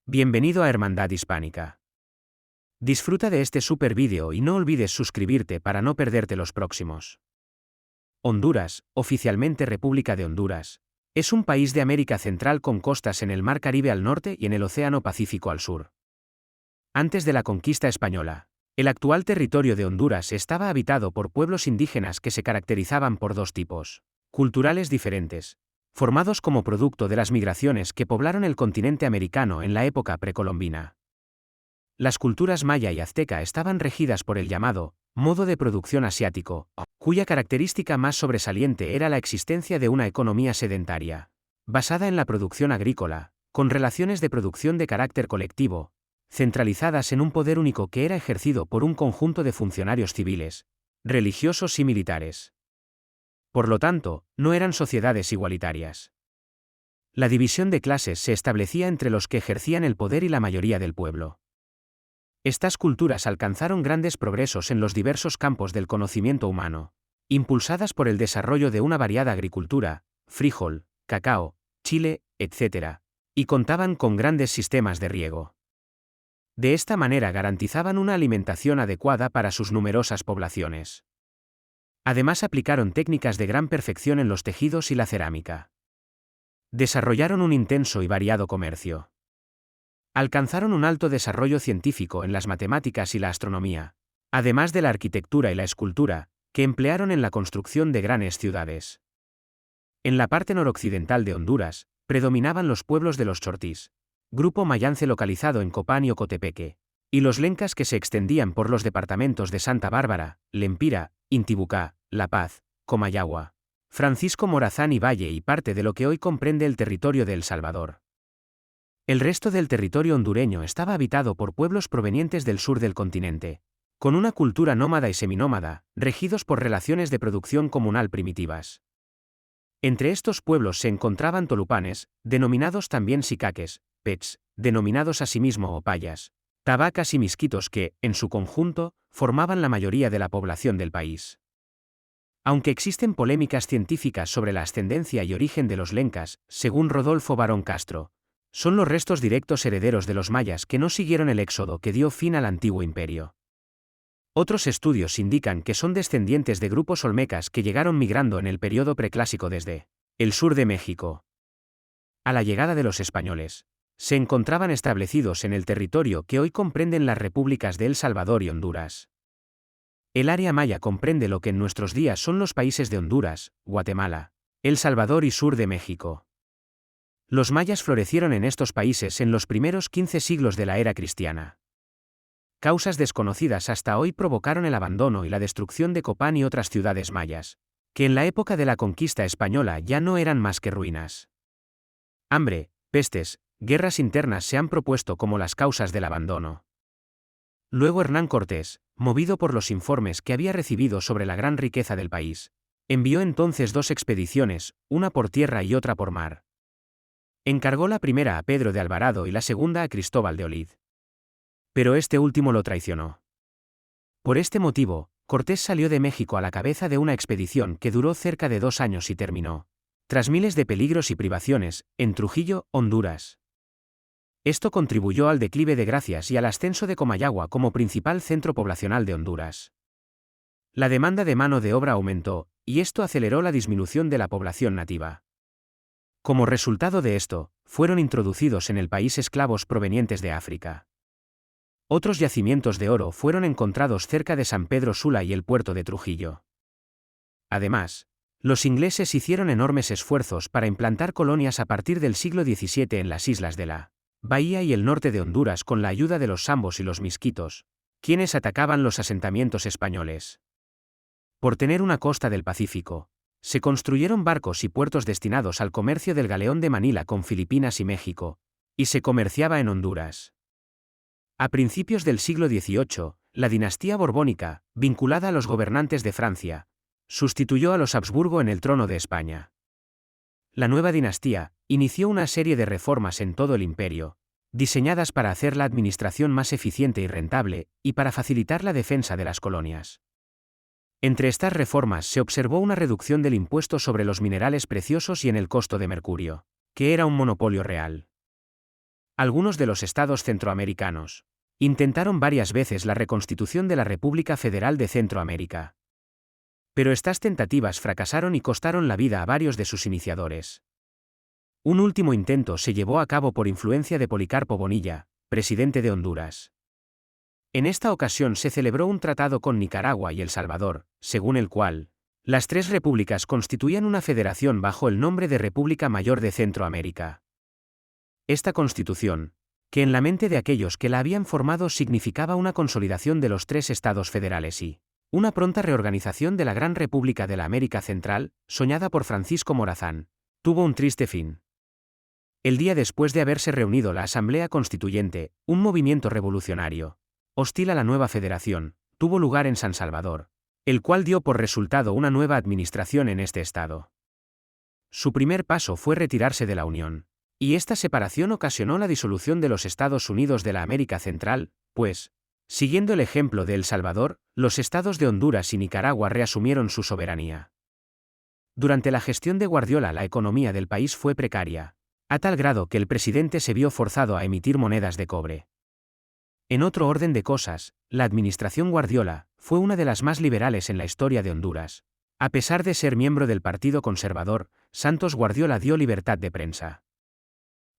Bienvenido a Hermandad Hispánica. Disfruta de este super vídeo y no olvides suscribirte para no perderte los próximos. Honduras, oficialmente República de Honduras, es un país de América Central con costas en el Mar Caribe al norte y en el Océano Pacífico al sur. Antes de la conquista española, el actual territorio de Honduras estaba habitado por pueblos indígenas que se caracterizaban por dos tipos culturales diferentes, formados como producto de las migraciones que poblaron el continente americano en la época precolombina. Las culturas maya y azteca estaban regidas por el llamado modo de producción asiático, cuya característica más sobresaliente era la existencia de una economía sedentaria, basada en la producción agrícola, con relaciones de producción de carácter colectivo, centralizadas en un poder único que era ejercido por un conjunto de funcionarios civiles, religiosos y militares. Por lo tanto, no eran sociedades igualitarias. La división de clases se establecía entre los que ejercían el poder y la mayoría del pueblo. Estas culturas alcanzaron grandes progresos en los diversos campos del conocimiento humano, impulsadas por el desarrollo de una variada agricultura, frijol, cacao, chile, etc., y contaban con grandes sistemas de riego. De esta manera garantizaban una alimentación adecuada para sus numerosas poblaciones. Además aplicaron técnicas de gran perfección en los tejidos y la cerámica. Desarrollaron un intenso y variado comercio. Alcanzaron un alto desarrollo científico en las matemáticas y la astronomía, además de la arquitectura y la escultura, que emplearon en la construcción de grandes ciudades. En la parte noroccidental de Honduras, predominaban los pueblos de los chortís, grupo mayance localizado en Copán y Ocotepeque, y los lencas que se extendían por los departamentos de Santa Bárbara, Lempira, Intibucá, La Paz, Comayagua, Francisco Morazán y Valle y parte de lo que hoy comprende el territorio de El Salvador. El resto del territorio hondureño estaba habitado por pueblos provenientes del sur del continente, con una cultura nómada y seminómada, regidos por relaciones de producción comunal primitivas. Entre estos pueblos se encontraban tolupanes, denominados también sicaques, pets, denominados asimismo opayas, tabacas y misquitos que, en su conjunto, formaban la mayoría de la población del país. Aunque existen polémicas científicas sobre la ascendencia y origen de los lencas, según Rodolfo Barón Castro, son los restos directos herederos de los mayas que no siguieron el éxodo que dio fin al antiguo imperio. Otros estudios indican que son descendientes de grupos olmecas que llegaron migrando en el período preclásico desde el sur de México. A la llegada de los españoles, se encontraban establecidos en el territorio que hoy comprenden las repúblicas de El Salvador y Honduras. El área maya comprende lo que en nuestros días son los países de Honduras, Guatemala, El Salvador y sur de México. Los mayas florecieron en estos países en los primeros 15 siglos de la era cristiana. Causas desconocidas hasta hoy provocaron el abandono y la destrucción de Copán y otras ciudades mayas, que en la época de la conquista española ya no eran más que ruinas. Hambre, pestes, guerras internas se han propuesto como las causas del abandono. Luego Hernán Cortés, movido por los informes que había recibido sobre la gran riqueza del país, envió entonces dos expediciones, una por tierra y otra por mar. Encargó la primera a Pedro de Alvarado y la segunda a Cristóbal de Olid. Pero este último lo traicionó. Por este motivo, Cortés salió de México a la cabeza de una expedición que duró cerca de 2 años y terminó, tras miles de peligros y privaciones, en Trujillo, Honduras. Esto contribuyó al declive de Gracias y al ascenso de Comayagua como principal centro poblacional de Honduras. La demanda de mano de obra aumentó, y esto aceleró la disminución de la población nativa. Como resultado de esto, fueron introducidos en el país esclavos provenientes de África. Otros yacimientos de oro fueron encontrados cerca de San Pedro Sula y el puerto de Trujillo. Además, los ingleses hicieron enormes esfuerzos para implantar colonias a partir del siglo XVII en las islas de la Bahía y el norte de Honduras con la ayuda de los sambos y los misquitos, quienes atacaban los asentamientos españoles. Por tener una costa del Pacífico, se construyeron barcos y puertos destinados al comercio del galeón de Manila con Filipinas y México, y se comerciaba en Honduras. A principios del siglo XVIII, la dinastía borbónica, vinculada a los gobernantes de Francia, sustituyó a los Habsburgo en el trono de España. La nueva dinastía inició una serie de reformas en todo el imperio, diseñadas para hacer la administración más eficiente y rentable, y para facilitar la defensa de las colonias. Entre estas reformas se observó una reducción del impuesto sobre los minerales preciosos y en el costo de mercurio, que era un monopolio real. Algunos de los estados centroamericanos intentaron varias veces la reconstitución de la República Federal de Centroamérica. Pero estas tentativas fracasaron y costaron la vida a varios de sus iniciadores. Un último intento se llevó a cabo por influencia de Policarpo Bonilla, presidente de Honduras. En esta ocasión se celebró un tratado con Nicaragua y El Salvador, según el cual las tres repúblicas constituían una federación bajo el nombre de República Mayor de Centroamérica. Esta constitución, que en la mente de aquellos que la habían formado significaba una consolidación de los tres estados federales y una pronta reorganización de la Gran República de la América Central, soñada por Francisco Morazán, tuvo un triste fin. El día después de haberse reunido la Asamblea Constituyente, un movimiento revolucionario hostil a la nueva federación, tuvo lugar en San Salvador, el cual dio por resultado una nueva administración en este estado. Su primer paso fue retirarse de la Unión, y esta separación ocasionó la disolución de los Estados Unidos de la América Central, pues, siguiendo el ejemplo de El Salvador, los estados de Honduras y Nicaragua reasumieron su soberanía. Durante la gestión de Guardiola la economía del país fue precaria, a tal grado que el presidente se vio forzado a emitir monedas de cobre. En otro orden de cosas, la administración Guardiola fue una de las más liberales en la historia de Honduras. A pesar de ser miembro del Partido Conservador, Santos Guardiola dio libertad de prensa.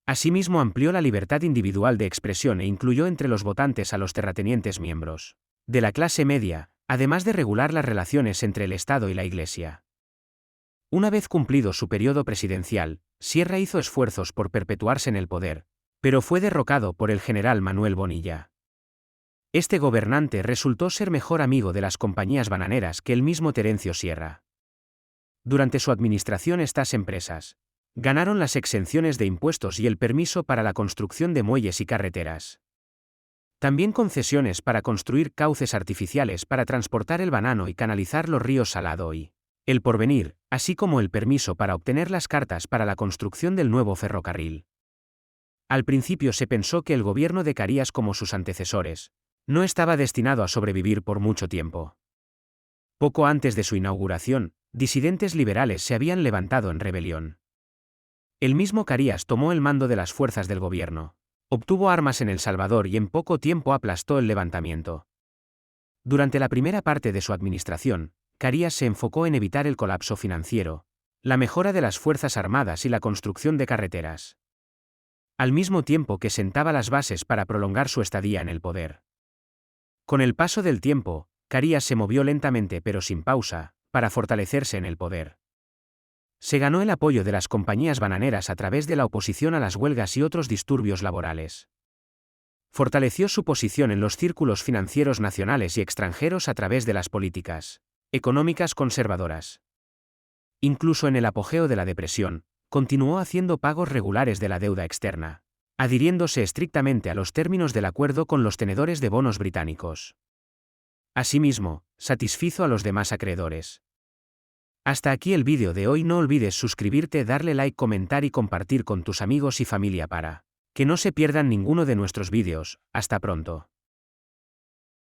Asimismo amplió la libertad individual de expresión e incluyó entre los votantes a los terratenientes miembros de la clase media, además de regular las relaciones entre el Estado y la Iglesia. Una vez cumplido su periodo presidencial, Sierra hizo esfuerzos por perpetuarse en el poder, pero fue derrocado por el general Manuel Bonilla. Este gobernante resultó ser mejor amigo de las compañías bananeras que el mismo Terencio Sierra. Durante su administración estas empresas ganaron las exenciones de impuestos y el permiso para la construcción de muelles y carreteras. También concesiones para construir cauces artificiales para transportar el banano y canalizar los ríos Salado y El Porvenir, así como el permiso para obtener las cartas para la construcción del nuevo ferrocarril. Al principio se pensó que el gobierno de Carías, como sus antecesores, no estaba destinado a sobrevivir por mucho tiempo. Poco antes de su inauguración, disidentes liberales se habían levantado en rebelión. El mismo Carías tomó el mando de las fuerzas del gobierno, obtuvo armas en El Salvador y en poco tiempo aplastó el levantamiento. Durante la primera parte de su administración, Carías se enfocó en evitar el colapso financiero, la mejora de las fuerzas armadas y la construcción de carreteras. Al mismo tiempo que sentaba las bases para prolongar su estadía en el poder. Con el paso del tiempo, Carías se movió lentamente pero sin pausa, para fortalecerse en el poder. Se ganó el apoyo de las compañías bananeras a través de la oposición a las huelgas y otros disturbios laborales. Fortaleció su posición en los círculos financieros nacionales y extranjeros a través de las políticas económicas conservadoras. Incluso en el apogeo de la depresión, continuó haciendo pagos regulares de la deuda externa, adhiriéndose estrictamente a los términos del acuerdo con los tenedores de bonos británicos. Asimismo, satisfizo a los demás acreedores. Hasta aquí el vídeo de hoy. No olvides suscribirte, darle like, comentar y compartir con tus amigos y familia para que no se pierdan ninguno de nuestros vídeos. Hasta pronto.